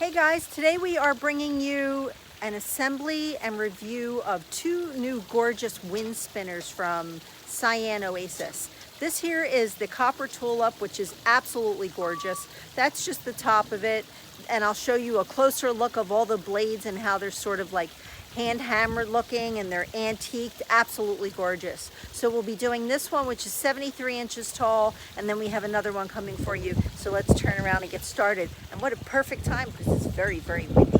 Hey guys, today we are bringing you an assembly and review of two new gorgeous wind spinners from Cyan Oasis. This here is the copper tulip, which is absolutely gorgeous. That's just the top of it, and I'll show you a closer look of all the blades and how they're sort of like hand hammered looking and they're antiqued. Absolutely gorgeous. So we'll be doing this one, which is 73 inches tall, and then we have another one coming for you. So let's turn around and get started. And what a perfect time, because it's very, very windy.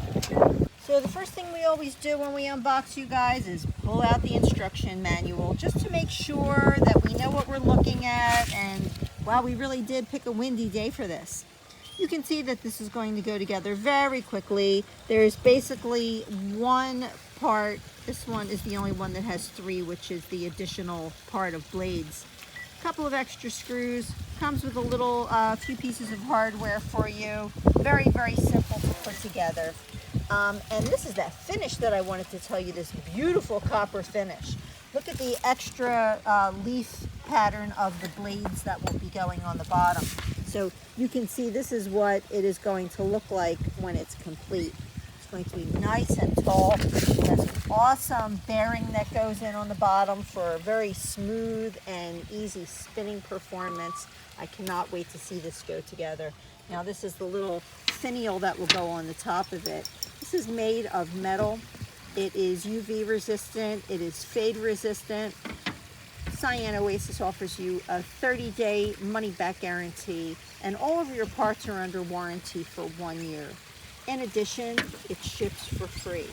So the first thing we always do when we unbox, you guys, is pull out the instruction manual just to make sure that we know what we're looking at. And wow, we really did pick a windy day for this. You can see that this is going to go together very quickly. There's basically one part. This one is the only one that has three, which is the additional part of blades. A couple of extra screws. Comes with a little few pieces of hardware for you. Very, very simple to put together. And this is that finish that I wanted to tell you, this beautiful copper finish. Look at the extra leaf pattern of the blades that will be going on the bottom. So you can see this is what it is going to look like when it's complete. It's going to be nice and tall. It has an awesome bearing that goes in on the bottom for a very smooth and easy spinning performance. I cannot wait to see this go together. Now this is the little finial that will go on the top of it. This is made of metal. It is UV resistant. It is fade resistant. Cyan Oasis offers you a 30-day money-back guarantee, and all of your parts are under warranty for 1 year. In addition, it ships for free.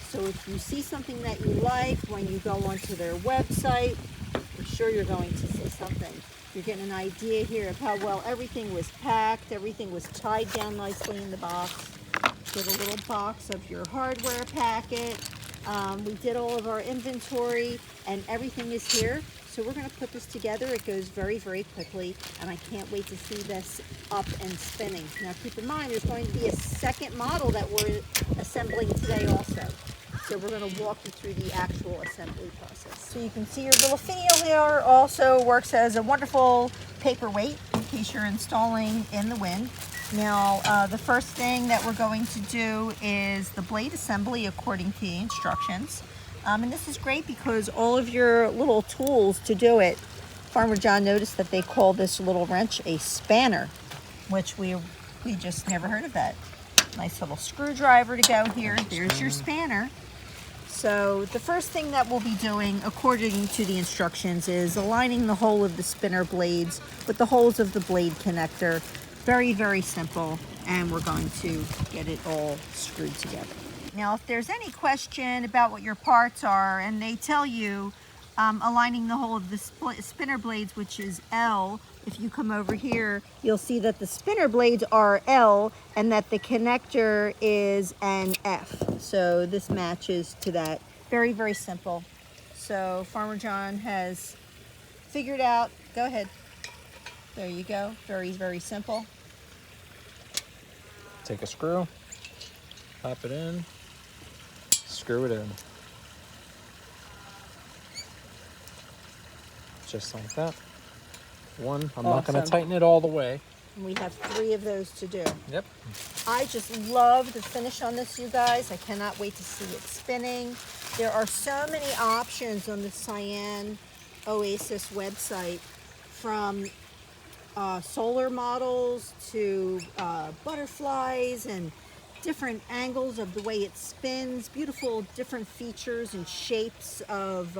So if you see something that you like when you go onto their website, I'm sure you're going to see something. You're getting an idea here of how well everything was packed. Everything was tied down nicely in the box. Get a little box of your hardware packet. We did all of our inventory and everything is here. So we're going to put this together. It goes very, very quickly, and I can't wait to see this up and spinning. Now keep in mind, there's going to be a second model that we're assembling today also. So we're going to walk you through the actual assembly process. So you can see your little finial here also works as a wonderful paperweight in case you're installing in the wind. Now, the first thing that we're going to do is the blade assembly according to the instructions. And this is great because all of your little tools to do it, Farmer John noticed that they call this little wrench a spanner, which we just never heard of that. Nice little screwdriver to go here. There's your spanner. So the first thing that we'll be doing according to the instructions is aligning the hole of the spinner blades with the holes of the blade connector. Very, very simple, and we're going to get it all screwed together. Now, if there's any question about what your parts are, and they tell you aligning the hole of the spinner blades, which is L, if you come over here, you'll see that the spinner blades are L and that the connector is an F. So this matches to that. Very, very simple. So Farmer John has figured out, go ahead. There you go. Very, very simple. Take a screw, pop it in, screw it in. Just like that. One, I'm not going to tighten it all the way. And we have 3 of those to do. Yep. I just love the finish on this, you guys. I cannot wait to see it spinning. There are so many options on the Cyan Oasis website, from solar models to butterflies and different angles of the way it spins, beautiful different features and shapes of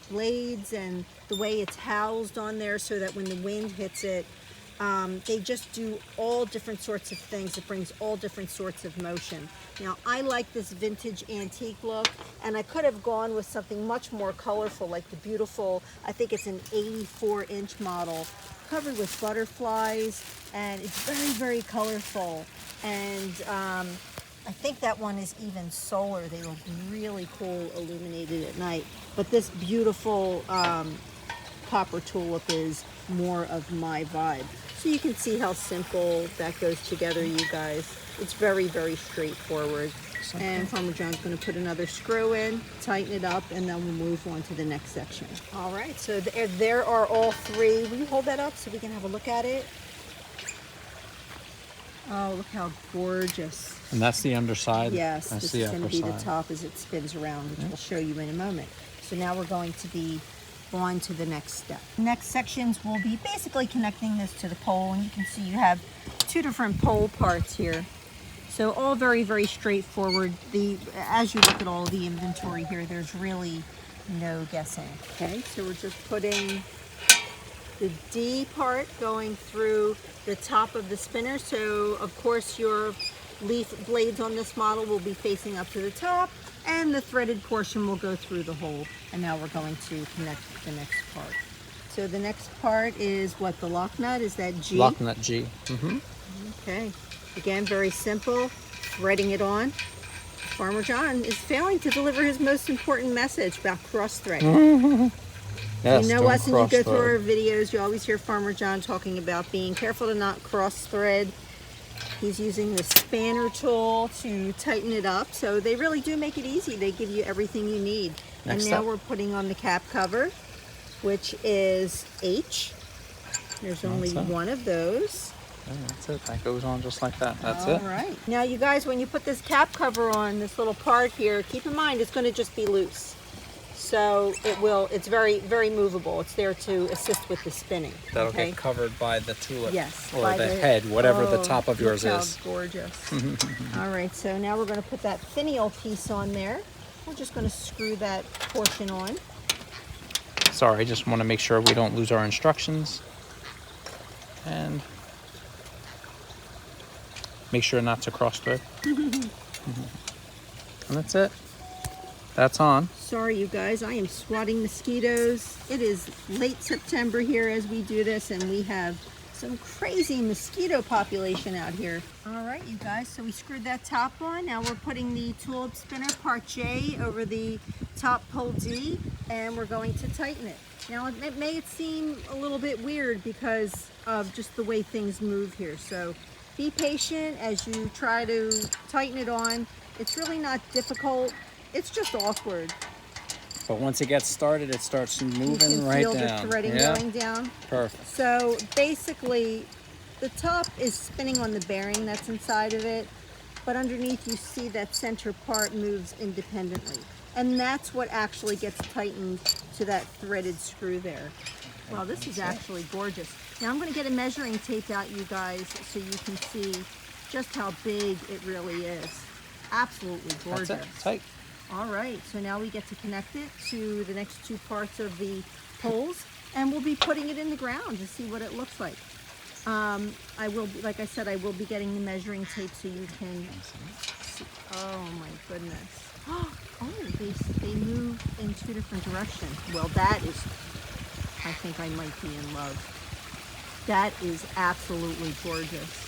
blades, and the way it's housed on there so that when the wind hits it, they just do all different sorts of things. It brings all different sorts of motion. Now, I like this vintage antique look, and I could have gone with something much more colorful, like the beautiful, I think it's an 84-inch model, covered with butterflies, and it's very, very colorful. And I think that one is even solar. They look really cool illuminated at night. But this beautiful copper tulip is more of my vibe. So you can see how simple that goes together, you guys. It's very, very straightforward. And Farmer John's going to put another screw in, tighten it up, and then we'll move on to the next section. All right, so there are all 3. Will you hold that up so we can have a look at it? Oh, look how gorgeous. And that's the underside? Yes, That's this the is going to upper be the side. top as it spins around, which we'll show you in a moment. So now we're going to be on to the next step. Next sections will be basically connecting this to the pole, and you can see you have two different pole parts here. So all very, very straightforward. As you look at all the inventory here, there's really no guessing. Okay, so we're just putting the D part going through the top of the spinner. So of course your leaf blades on this model will be facing up to the top, and the threaded portion will go through the hole. And now we're going to connect the next part. So the next part is what, the lock nut? Is that G? Lock nut G. Okay. Again, very simple. Threading it on. Farmer John is failing to deliver his most important message about cross threading. Yes, You know don't us, and you go cross through our thread. videos, you always hear Farmer John talking about being careful to not cross thread. He's using the spanner tool to tighten it up. So they really do make it easy. They give you everything you need. Next and now step. we're putting on the cap cover, which is H. There's only That's it. one of those. Yeah, that's it. That goes on just like that. That's All it. right. Now you guys, when you put this cap cover on, this little part here, keep in mind it's going to just be loose. So it's very, very movable. It's there to assist with the spinning. That'll okay? get covered by the tulip. Yes. Or by the head, whatever the top of yours look how is. Gorgeous. All right, so now we're going to put that finial piece on there. We're just going to screw that portion on. Sorry, just want to make sure we don't lose our instructions. And make sure not to cross thread. And that's it. That's on. Sorry, you guys, I am swatting mosquitoes. It is late September here as we do this, and we have some crazy mosquito population out here. All right, you guys, so we screwed that top on. Now we're putting the tulip spinner part J over the top pole D, and we're going to tighten it. Now, it may seem a little bit weird because of just the way things move here. So be patient as you try to tighten it on. It's really not difficult. It's just awkward. But once it gets started, it starts You moving can right feel down. the threading Yeah. going down. Perfect. So basically, the top is spinning on the bearing that's inside of it, but underneath you see that center part moves independently. And that's what actually gets tightened to that threaded screw there. Well, this is actually gorgeous. Now I'm going to get a measuring tape out, you guys, so you can see just how big it really is. Absolutely gorgeous. That's it. Tight. All right, so now we get to connect it to the next two parts of the poles, and we'll be putting it in the ground to see what it looks like. I will, like I said, I will be getting the measuring tape so you can see. Oh my goodness. Oh, they move in two different directions. Well, that is, I think I might be in love. That is absolutely gorgeous.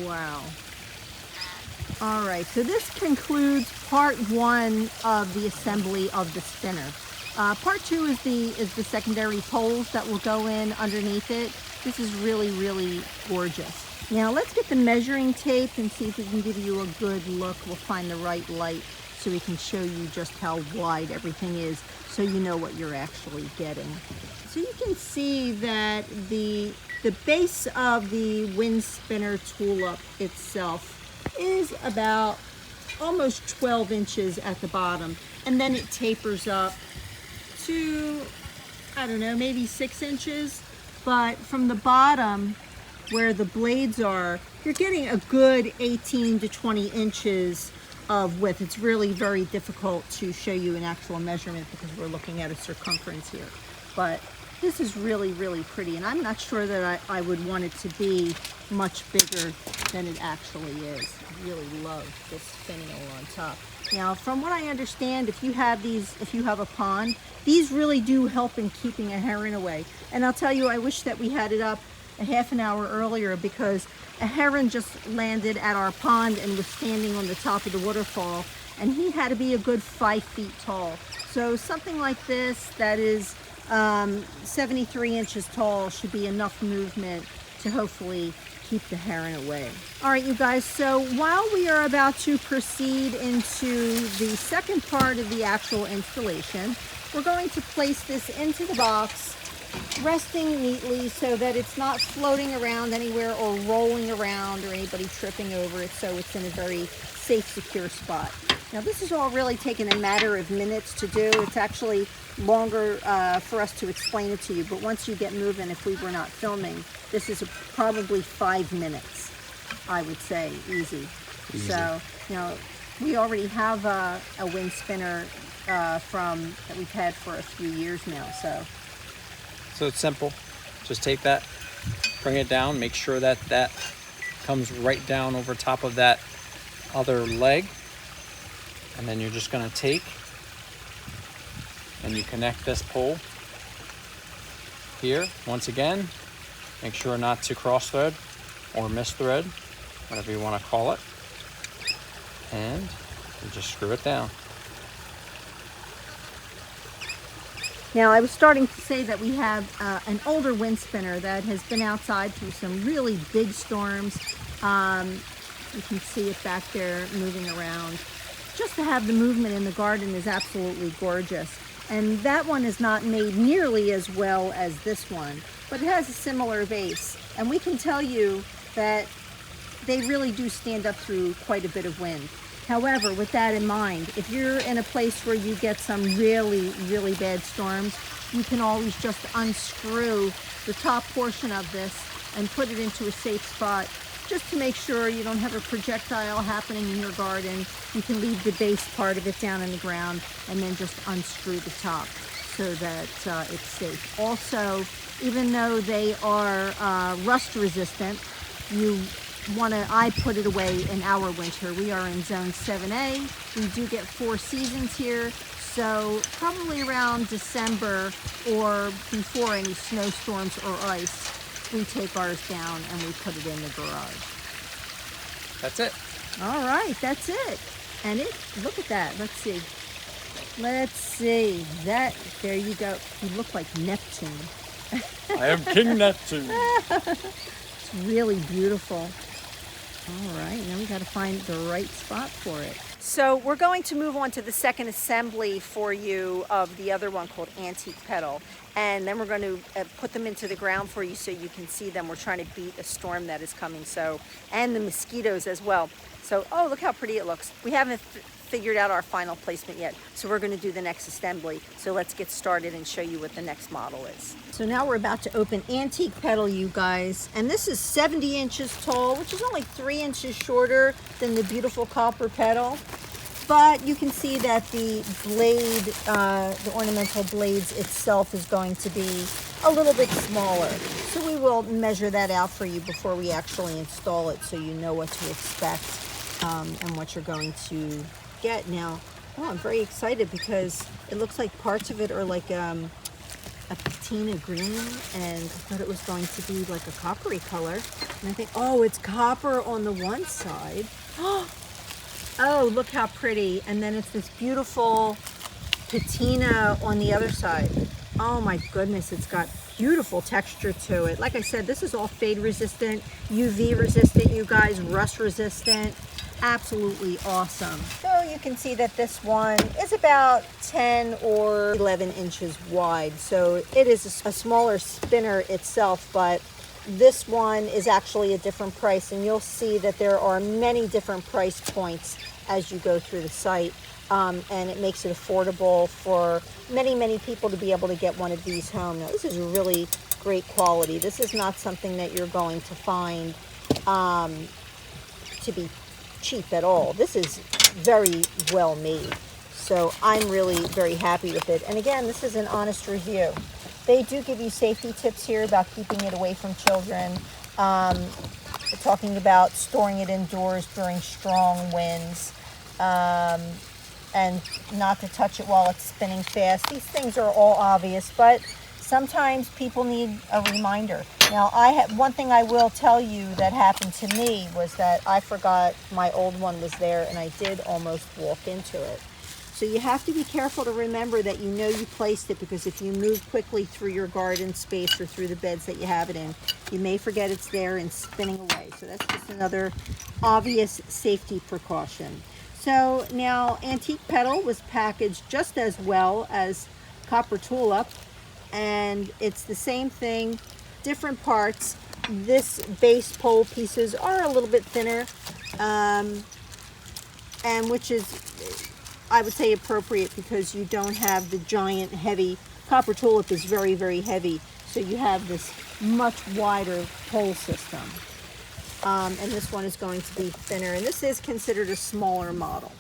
Wow. All right, so this concludes part one of the assembly of the spinner. Part two is the secondary poles that will go in underneath it. This is really, really gorgeous. Now let's get the measuring tape and see if we can give you a good look. We'll find the right light so we can show you just how wide everything is so you know what you're actually getting. So you can see that the base of the wind spinner tulip itself is about almost 12 inches at the bottom, and then it tapers up to, I don't know, maybe 6 inches. But from the bottom where the blades are, you're getting a good 18 to 20 inches of width. It's really very difficult to show you an actual measurement because we're looking at a circumference here. But this is really, really pretty, and I'm not sure that I would want it to be much bigger than it actually is. I really love this finial on top. Now, from what I understand, if you have a pond, these really do help in keeping a heron away. And I'll tell you, I wish that we had it up a half an hour earlier because a heron just landed at our pond and was standing on the top of the waterfall, and he had to be a good 5 feet tall. So something like this that is 73 inches tall should be enough movement to hopefully keep the heron away. All right, you guys, so while we are about to proceed into the second part of the actual installation, we're going to place this into the box resting neatly so that it's not floating around anywhere or rolling around or anybody tripping over it, so it's in a very safe, secure spot. Now this is all really taken a matter of minutes to do. It's actually longer for us to explain it to you, but once you get moving, if we were not filming, this is probably 5 minutes, I would say, easy. So, you know, we already have a wind spinner that we've had for a few years now, So it's simple. Just take that, bring it down, make sure that that comes right down over top of that other leg. And then you're just gonna take and you connect this pole here. Once again, make sure not to cross thread or miss thread, whatever you wanna call it. And you just screw it down. Now, I was starting to say that we have an older wind spinner that has been outside through some really big storms. You can see it back there moving around. Just to have the movement in the garden is absolutely gorgeous. And that one is not made nearly as well as this one, but it has a similar base. And we can tell you that they really do stand up through quite a bit of wind. However, with that in mind, if you're in a place where you get some really, really bad storms, you can always just unscrew the top portion of this and put it into a safe spot just to make sure you don't have a projectile happening in your garden. You can leave the base part of it down in the ground and then just unscrew the top so that it's safe. Also, even though they are rust resistant, I put it away in our winter. We are in zone 7A. We do get 4 seasons here. So probably around December or before any snowstorms or ice, we take ours down and we put it in the garage. That's it. All right, that's it. And look at that. Let's see. That, there you go. You look like Neptune. I am King Neptune. It's really beautiful. All right, now we got to find the right spot for it. So we're going to move on to the second assembly for you of the other one called Antique Petal. And then we're going to put them into the ground for you so you can see them. We're trying to beat a storm that is coming, and the mosquitoes as well. So, oh, look how pretty it looks. We haven't figured out our final placement yet, so we're going to do the next assembly. So let's get started and show you what the next model is. So now we're about to open Antique Petal, you guys, and this is 70 inches tall, which is only 3 inches shorter than the beautiful copper petal. But you can see that the blade, the ornamental blades itself is going to be a little bit smaller. So we will measure that out for you before we actually install it so you know what to expect and what you're going to get. Now, I'm very excited because it looks like parts of it are like a patina green, and I thought it was going to be like a coppery color. And I think, oh, it's copper on the one side. Oh, look how pretty. And then it's this beautiful patina on the other side. Oh my goodness, it's got beautiful texture to it. Like I said, this is all fade resistant, UV resistant, you guys, rust resistant. Absolutely awesome. So you can see that this one is about 10 or 11 inches wide. So it is a smaller spinner itself, but this one is actually a different price, and you'll see that there are many different price points as you go through the site, and it makes it affordable for many, many people to be able to get one of these home. Now, this is really great quality. This is not something that you're going to find to be cheap at all. This is very well made, so I'm really very happy with it. And again, this is an honest review. They do give you safety tips here about keeping it away from children, talking about storing it indoors during strong winds, and not to touch it while it's spinning fast. These things are all obvious, but sometimes people need a reminder. Now, one thing I will tell you that happened to me was that I forgot my old one was there, and I did almost walk into it. So you have to be careful to remember that you know you placed it, because if you move quickly through your garden space or through the beds that you have it in, you may forget it's there and spinning away. So that's just another obvious safety precaution. So now Antique Petal was packaged just as well as Copper Tulip. and it's the same thing, different parts. This base pole pieces are a little bit thinner, and which is, I would say, appropriate because you don't have the giant heavy, copper tulip is very, very heavy, so you have this much wider pole system. And this one is going to be thinner, and this is considered a smaller model.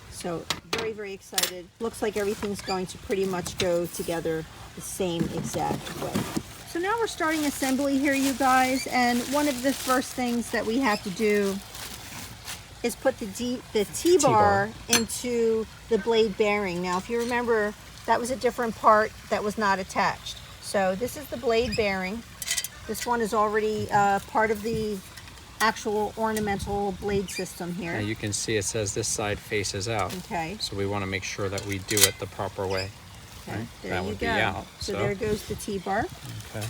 So very, very excited. Looks like everything's going to pretty much go together the same exact way. So now we're starting assembly here, you guys, and one of the first things that we have to do is put the T-bar into the blade bearing. Now, if you remember, that was a different part that was not attached. So this is the blade bearing. This one is already part of the actual ornamental blade system here. Now you can see it says this side faces out. Okay. So we want to make sure that we do it the proper way. Okay, right? there That you would go. be out. So there goes the T-bar. Okay.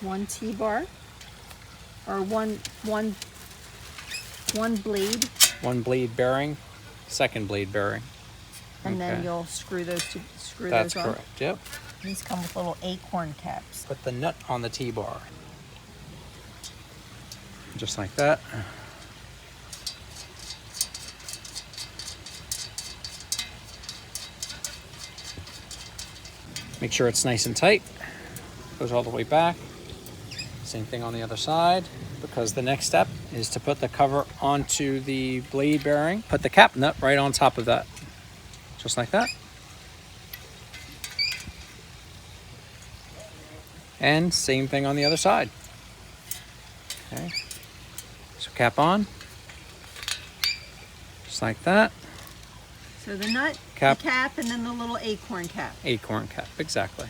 One T-bar, or one blade, One blade bearing, second blade bearing. and then Okay. you'll screw those That's on. correct. Yep. These come with little acorn caps. Put the nut on the T-bar. Just like that. Make sure it's nice and tight. Goes all the way back. Same thing on the other side, because the next step is to put the cover onto the blade bearing. Put the cap nut right on top of that. Just like that. And same thing on the other side. Okay. So cap on. Just like that. So the nut, Cap. the cap, and then the little acorn cap. Acorn cap, exactly.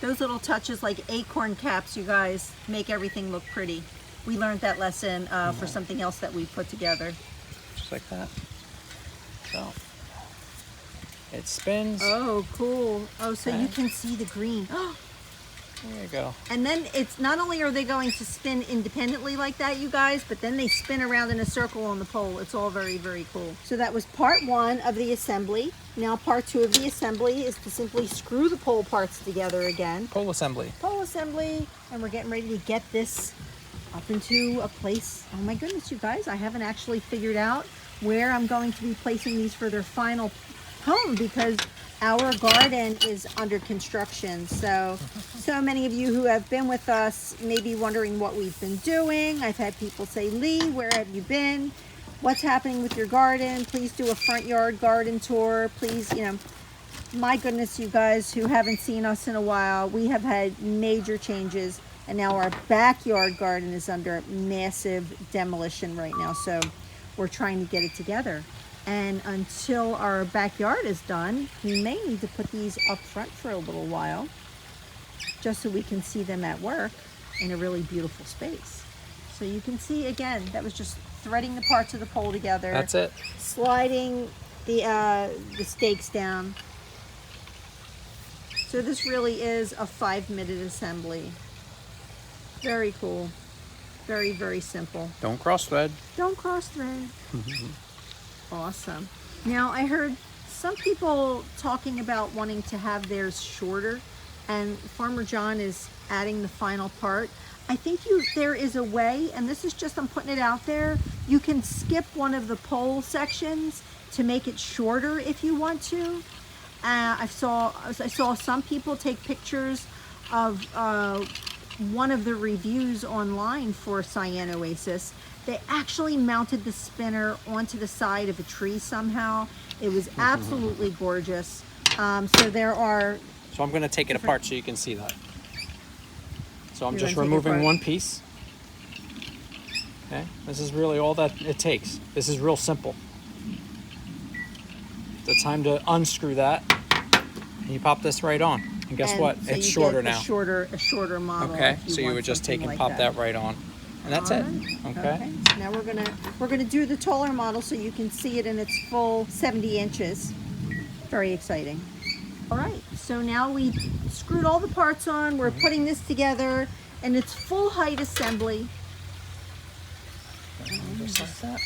Those little touches like acorn caps, you guys, make everything look pretty. We learned that lesson for something else that we put together. Just like that. So it spins. Oh, cool. Oh, so you Okay. can see the green. There you go. And then it's not only are they going to spin independently like that, you guys, but then they spin around in a circle on the pole. It's all very, very cool. So that was part one of the assembly. Now part two of the assembly is to simply screw the pole parts together again. Pole assembly. Pole assembly, and we're getting ready to get this up into a place. Oh my goodness, you guys, I haven't actually figured out where I'm going to be placing these for their final home, because our garden is under construction. So many of you who have been with us may be wondering what we've been doing. I've had people say, Lee, where have you been? What's happening with your garden? Please do a front yard garden tour. Please, my goodness, you guys who haven't seen us in a while, we have had major changes, and now our backyard garden is under massive demolition right now. So we're trying to get it together. And until our backyard is done, we may need to put these up front for a little while, just so we can see them at work in a really beautiful space. So you can see, again, that was just threading the parts of the pole together. That's it. Sliding the stakes down. So this really is a 5-minute assembly. Very cool. Very, very simple. Don't cross thread. Don't cross thread. Awesome. Now I heard some people talking about wanting to have theirs shorter, and Farmer John is adding the final part. I think there is a way, and this is just, I'm putting it out there, you can skip one of the pole sections to make it shorter if you want to. I saw some people take pictures of one of the reviews online for Cyan Oasis. They actually mounted the spinner onto the side of a tree somehow. It was absolutely gorgeous. So there are... So I'm going to take it apart so you can see that. So I'm You're just gonna take it removing apart. one piece. Okay, this is really all that it takes. This is real simple. It's time to unscrew that, and you pop this right on. And guess what? So It's you shorter get now. a shorter model. Okay, if so you want would just take something and like pop that right on, and that's it. Alright, Okay. So now we're gonna do the taller model so you can see it in its full 70 inches. Very exciting. All right, so now we screwed all the parts on. We're putting this together in its full height assembly. Just like that.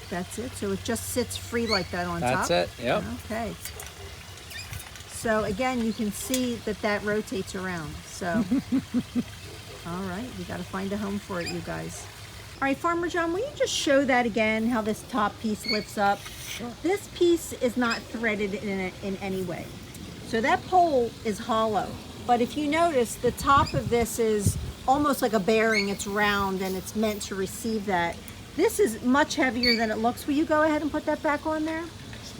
That's it. So it just sits free like that on top? That's it, yep. Okay. So again, you can see that that rotates around. So, all right, we got to find a home for it, you guys. All right, Farmer John, will you just show that again, how this top piece lifts up? Sure. This piece is not threaded in any way. So that pole is hollow. But if you notice, the top of this is almost like a bearing. It's round and it's meant to receive that. This is much heavier than it looks. Will you go ahead and put that back on there?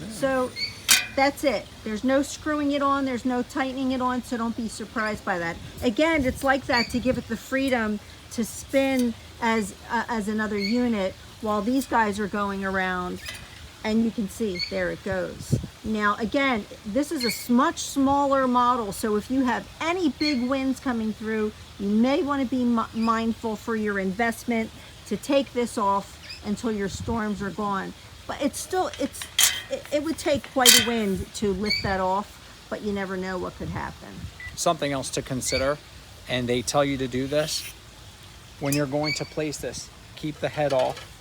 So that's it. There's no screwing it on. There's no tightening it on. So don't be surprised by that. Again, it's like that to give it the freedom to spin as another unit while these guys are going around. And you can see, there it goes. Now, again, this is a much smaller model. So if you have any big winds coming through, you may want to be mindful for your investment to take this off until your storms are gone. But it's still, it would take quite a wind to lift that off, but you never know what could happen. Something else to consider, and they tell you to do this, when you're going to place this, keep the head off.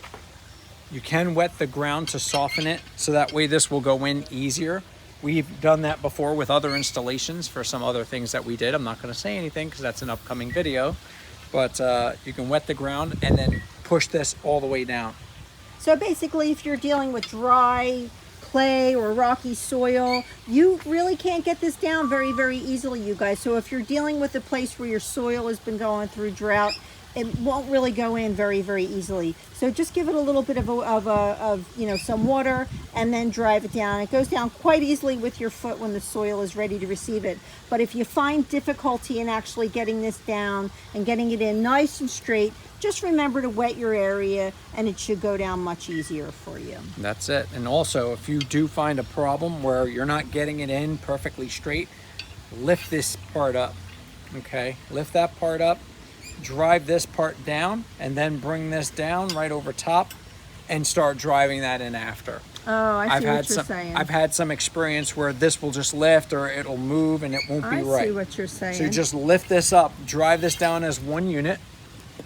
You can wet the ground to soften it, so that way this will go in easier. We've done that before with other installations for some other things that we did. I'm not going to say anything because that's an upcoming video, but you can wet the ground and then push this all the way down. So basically, if you're dealing with dry clay or rocky soil, you really can't get this down very, very easily, you guys. So if you're dealing with a place where your soil has been going through drought, it won't really go in very, very easily. So just give it a little bit of you know, some water and then drive it down. It goes down quite easily with your foot when the soil is ready to receive it. But if you find difficulty in actually getting this down and getting it in nice and straight, just remember to wet your area and it should go down much easier for you. That's it. And also, if you do find a problem where you're not getting it in perfectly straight, lift this part up, okay? Lift that part up, drive this part down, and then bring this down right over top and start driving that in after. Oh, I see what you're saying. I've had some experience where this will just lift or it'll move and it won't be right. I see what you're saying. So you just lift this up, drive this down as one unit.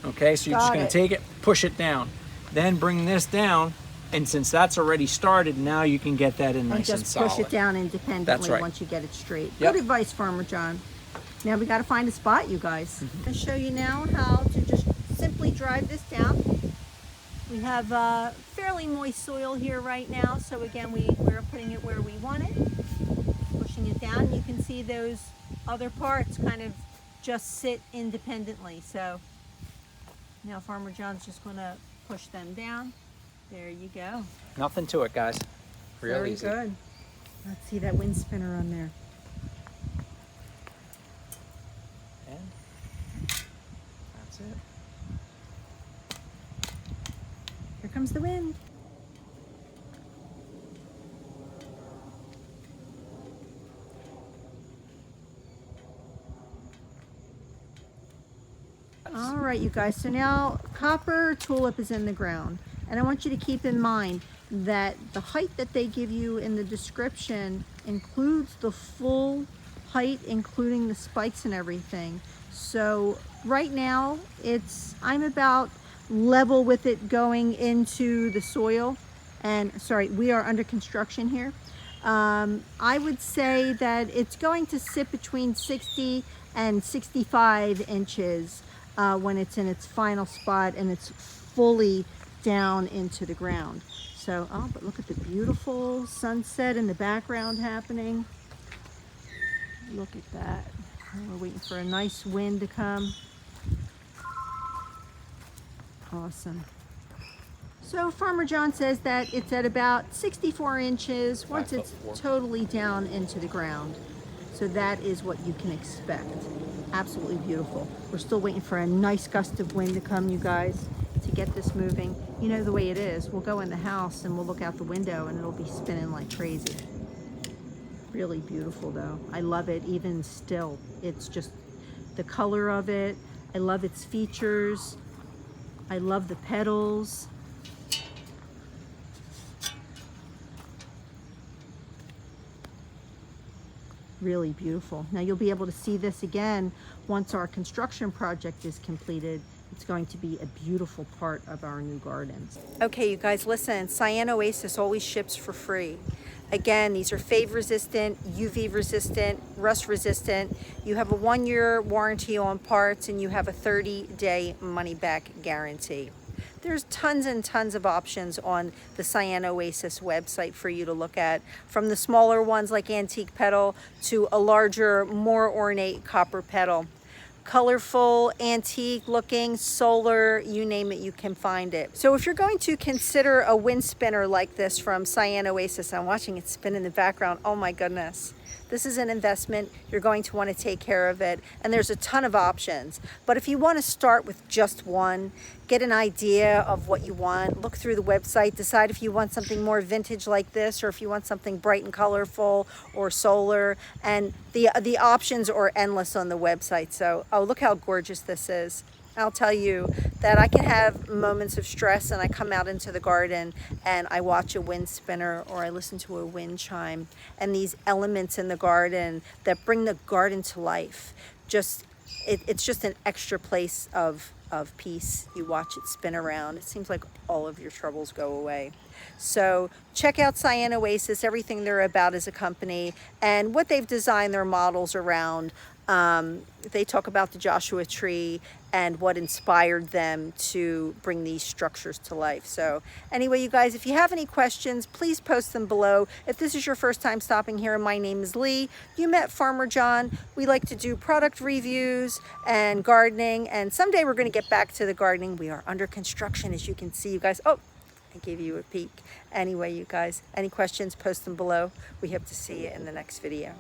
Okay, so you're just going to take it, push it down, then bring this down, and since that's already started, now you can get that in nice and solid. Just push it down independently. That's right. Once you get it straight. Yep. Good advice, Farmer John. Now we got to find a spot, you guys. I'm going to show you now how to just simply drive this down. We have fairly moist soil here right now, so again, we're putting it where we want it, pushing it down. You can see those other parts kind of just sit independently. So now Farmer John's just going to push them down. There you go. Nothing to it, guys. Real Very easy. good. Let's see that wind spinner on there. And that's it. Here comes the wind. All right, you guys, so now copper tulip is in the ground. And I want you to keep in mind that the height that they give you in the description includes the full height, including the spikes and everything. So right now, I'm about level with it going into the soil. And sorry, we are under construction here. I would say that it's going to sit between 60 and 65 inches when it's in its final spot and it's fully down into the ground. So, oh, but look at the beautiful sunset in the background happening. Look at that. We're waiting for a nice wind to come. Awesome. So Farmer John says that it's at about 64 inches once it's totally down into the ground. So that is what you can expect. Absolutely beautiful. We're still waiting for a nice gust of wind to come, you guys, to get this moving. You know the way it is. We'll go in the house and we'll look out the window and it'll be spinning like crazy. Really beautiful though. I love it even still. It's just the color of it. I love its features. I love the petals. Really beautiful. Now you'll be able to see this again once our construction project is completed It's going to be a beautiful part of our new gardens. Okay, you guys, listen, Cyan Oasis always ships for free. Again, these are fade resistant, UV resistant, rust resistant. You have a 1-year warranty on parts, and you have a 30-day money back guarantee. There's tons and tons of options on the Cyan Oasis website for you to look at, from the smaller ones like antique petal to a larger, more ornate copper petal. Colorful, antique looking, solar, you name it, you can find it. So if you're going to consider a wind spinner like this from Cyan Oasis, I'm watching it spin in the background, oh my goodness. This is an investment. You're going to want to take care of it, and there's a ton of options. But if you want to start with just one, get an idea of what you want, look through the website, decide if you want something more vintage like this, or if you want something bright and colorful or solar, and the options are endless on the website. So, oh, look how gorgeous this is. I'll tell you that I can have moments of stress, and I come out into the garden and I watch a wind spinner or I listen to a wind chime, and these elements in the garden that bring the garden to life. It's just an extra place of peace. You watch it spin around. It seems like all of your troubles go away. So check out Cyan Oasis, everything they're about as a company, and what they've designed their models around. They talk about the Joshua tree and what inspired them to bring these structures to life. So anyway, you guys, if you have any questions, please post them below. If this is your first time stopping here, my name is Lee. You met Farmer John. We like to do product reviews and gardening, and someday we're going to get back to the gardening. We are under construction, as you can see, you guys. Oh, I gave you a peek. Anyway, you guys, any questions, post them below. We hope to see you in the next video.